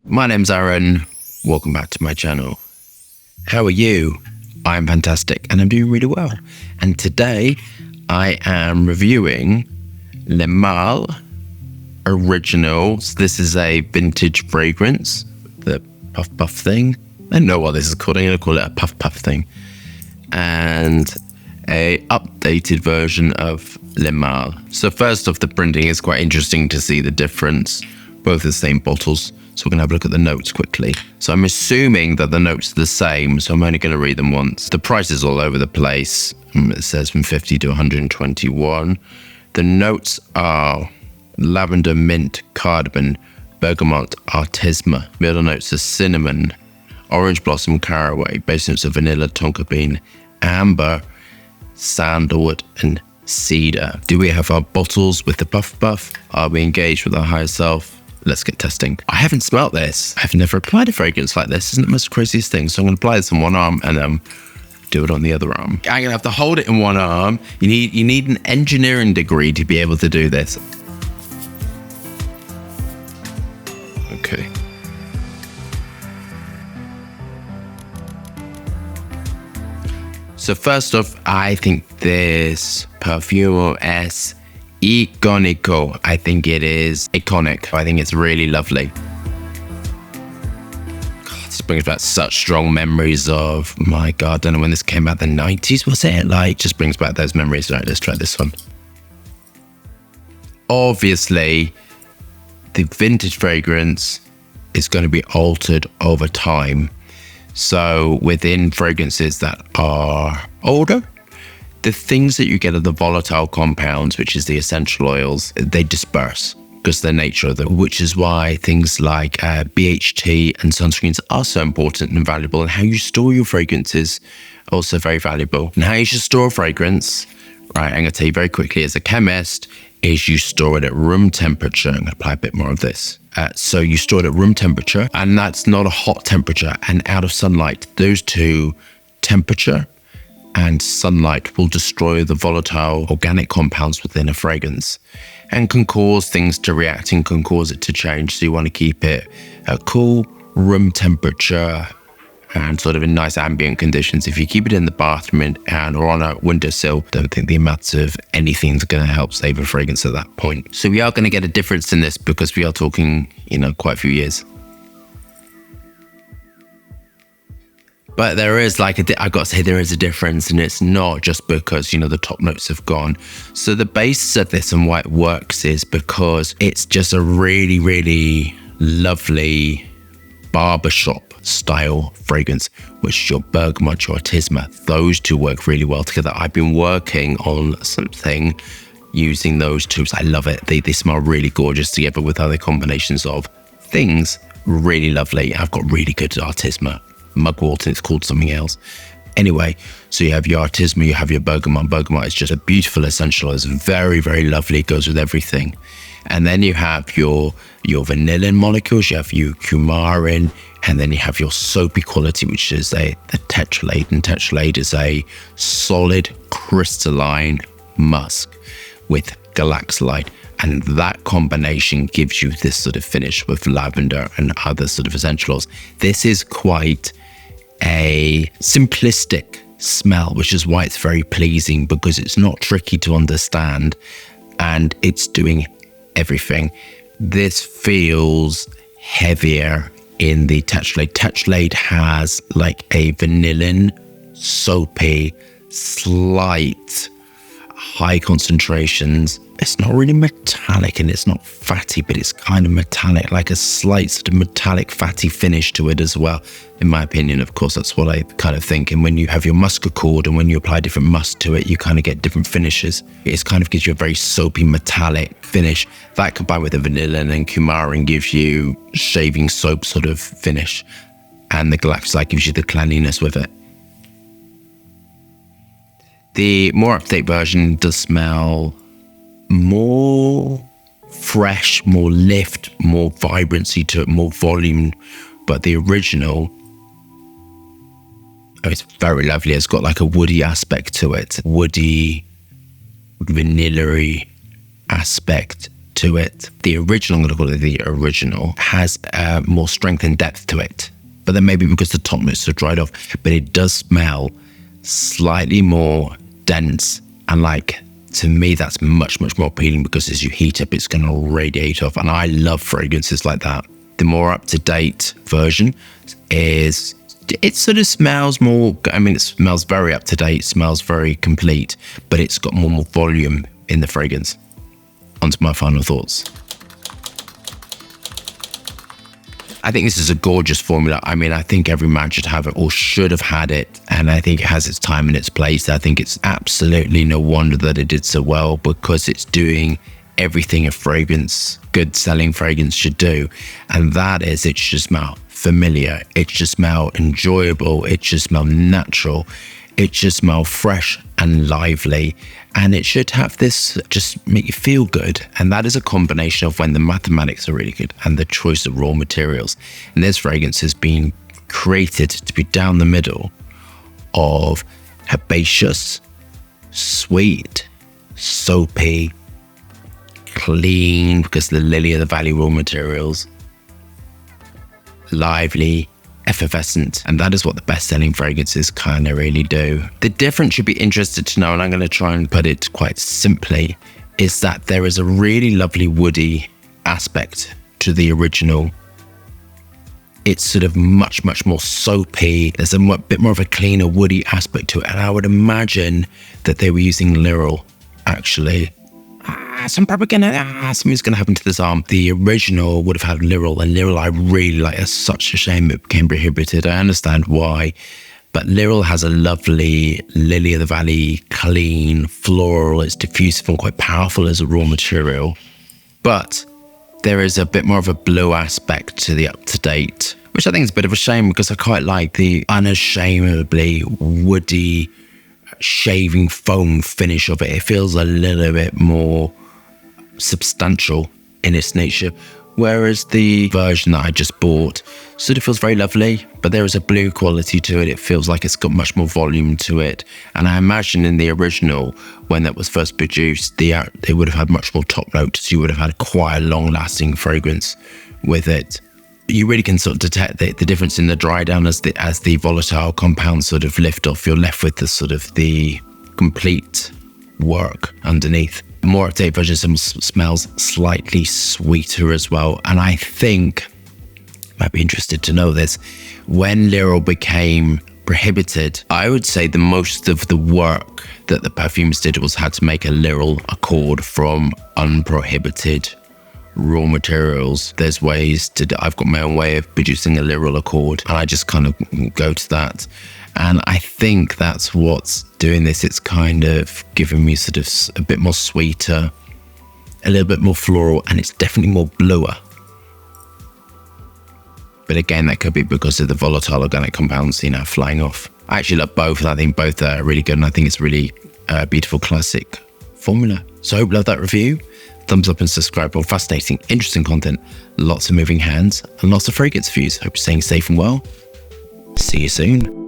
My name's Aaron. Welcome back to my channel. How are you? I'm fantastic and I'm doing really well. And today I am reviewing Le Male Originals. This is a vintage fragrance, the puff puff thing. I don't know what this is called. I'm going to call it a puff puff thing. And a updated version of Le Male. So first off, the printing is quite interesting to see the difference. Both the same bottles. So we're going to have a look at the notes quickly. So I'm assuming that the notes are the same, so I'm only going to read them once. The price is all over the place. It says from 50 to 121. The notes are lavender, mint, cardamom, bergamot, artisma. Middle notes are cinnamon, orange blossom, caraway. Base notes are vanilla, tonka bean, amber, sandalwood, and cedar. Do we have our bottles with the puff puff? Are we engaged with our higher self? Let's get testing. I haven't smelt this. I've never applied a fragrance like this. Isn't it the most craziest thing? So I'm going to apply this on one arm and do it on the other arm. I'm going to have to hold it in one arm. You need an engineering degree to be able to do this. Okay. So first off, I think this Perfumer is iconico. I think it is iconic. I think it's really lovely. God, this brings back such strong memories of, my God, I don't know when this came out, the 90s, was it? Like, just brings back those memories. Right, let's try this one. Obviously, the vintage fragrance is going to be altered over time. So within fragrances that are older, the things that you get are the volatile compounds, which is the essential oils, they disperse because of the nature of them, which is why things like BHT and sunscreens are so important and valuable. And how you store your fragrance is also very valuable. And how you should store a fragrance, right, I'm going to tell you very quickly as a chemist, is you store it at room temperature. I'm going to apply a bit more of this. So you store it at room temperature, and that's not a hot temperature, and out of sunlight. Those two, temperature and sunlight, will destroy the volatile organic compounds within a fragrance and can cause things to react and can cause it to change. So you want to keep it at cool room temperature and sort of in nice ambient conditions. If you keep it in the bathroom or on a windowsill, don't think the amount of anything's going to help save a fragrance at that point. So we are going to get a difference in this because we are talking, quite a few years. But there is I've got to say, there is a difference, and it's not just because, the top notes have gone. So the basis of this and why it works is because it's just a really, really lovely barbershop style fragrance, which is your bergamot, your artisma. Those two work really well together. I've been working on something using those two. I love it. They smell really gorgeous together with other combinations of things. Really lovely. I've got really good artisma. Mugwort, and it's called something else. Anyway, so you have your artisma, you have your bergamot. Bergamot is just a beautiful essential. It's very, very lovely. It goes with everything. And then you have your vanillin molecules, you have your coumarin, and then you have your soapy quality, which is the tetralate. And tetralate is a solid crystalline musk with galaxolide. And that combination gives you this sort of finish with lavender and other sort of essential oils. This is quite a simplistic smell, which is why it's very pleasing, because it's not tricky to understand and it's doing everything. This feels heavier in the tetralate. Tetralate has like a vanillin, soapy, slight, high concentrations. It's not really metallic and it's not fatty, but it's kind of metallic, like a slight sort of metallic fatty finish to it as well. In my opinion, of course, that's what I kind of think. And when you have your musk accord and when you apply different musk to it, you kind of get different finishes. It kind of gives you a very soapy metallic finish. That combined with the vanillin and coumarin gives you shaving soap sort of finish. And the galaxolide gives you the cleanliness with it. The more up-to-date version does smell more fresh, more lift, more vibrancy to it, more volume. But the original, it's very lovely. It's got like a woody aspect to it, woody, vanilla-y aspect to it. The original, I'm going to call it the original, has more strength and depth to it. But then maybe because the top notes are dried off, but it does smell slightly more dense. And like, to me, that's much, much more appealing because as you heat up, it's going to radiate off. And I love fragrances like that. The more up-to-date version is, it sort of smells more, I mean, it smells very up-to-date, smells very complete, but it's got more volume in the fragrance. On to my final thoughts. I think this is a gorgeous formula. I mean, I think every man should have it or should have had it. And I think it has its time and its place. I think it's absolutely no wonder that it did so well because it's doing everything a fragrance, good selling fragrance should do. And that is, it should smell familiar. It should smell enjoyable. It should smell natural. It should smell fresh and lively. And it should have this just make you feel good. And that is a combination of when the mathematics are really good and the choice of raw materials. And this fragrance has been created to be down the middle of herbaceous, sweet, soapy, clean, because the lily of the valley raw materials, lively, effervescent, and that is what the best-selling fragrances kind of really do. The difference you'd be interested to know, and I'm going to try and put it quite simply, is that there is a really lovely woody aspect to the original. It's sort of much, much more soapy. There's a bit more of a cleaner woody aspect to it, and I would imagine that they were using Liril, actually. Something's going to happen to this arm. The original would have had Liril, and Liril I really like. It's such a shame it became prohibited. I understand why, but Liril has a lovely lily of the valley, clean, floral. It's diffusive and quite powerful as a raw material, but there is a bit more of a blue aspect to the up-to-date, which I think is a bit of a shame because I quite like the unashamedly woody, shaving foam finish of it. It feels a little bit more substantial in its nature, whereas the version that I just bought sort of feels very lovely, but there is a blue quality to it. It feels like it's got much more volume to it, and I imagine in the original, when that was first produced, they would have had much more top notes. You would have had quite a long-lasting fragrance with it. You really can sort of detect the difference in the dry down as the volatile compounds sort of lift off. You're left with the sort of the complete work underneath. The more up-to-date version smells slightly sweeter as well. And I think, you might be interested to know this, when Liril became prohibited, I would say the most of the work that the perfumers did was had to make a Liril accord from unprohibited raw materials. There's ways I've got my own way of producing a Liril accord, and I just kind of go to that. And I think that's what's doing this. It's kind of giving me sort of a bit more sweeter, a little bit more floral, and it's definitely more bluer. But again, that could be because of the volatile organic compounds, flying off. I actually love both. I think both are really good, and I think it's really beautiful classic formula. So I hope you love that review. Thumbs up and subscribe for fascinating, interesting content, lots of moving hands, and lots of fragrance views. Hope you're staying safe and well. See you soon.